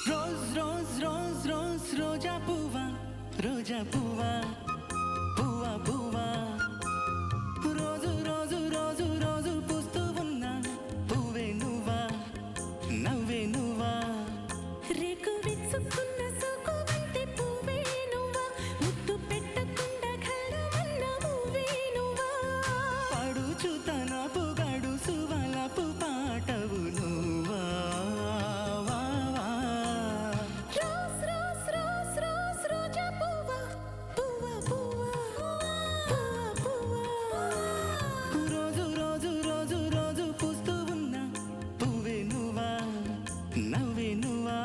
rose rose rose rose రోజా పువ్వా రోజా పువ్వా పువ్వా పువ్వా రోజు రోజు రోజు రోజు పూస్తూ ఉన్నా పువ్వే నువ్వా నవ్వే నువ్వా రేకు విచ్చుకున్న సోకు వంటి పువ్వే నువ్వా ముద్దు పెట్టకుండా ఘనమన్న పువ్వే నువ్వా పాడుచు తనపు గడుసు వలపు పాటవు నువ్వా వా వా రోజ్ రోజ్ రోజ్ రోజ్ రోజా పువ్వా పువ్వా పువ్వా పువ్వా పువ్వా రోజు రోజు రోజు రోజు పూస్తూ ఉన్నా పువ్వే నువ్వా నవ్వే నువ్వా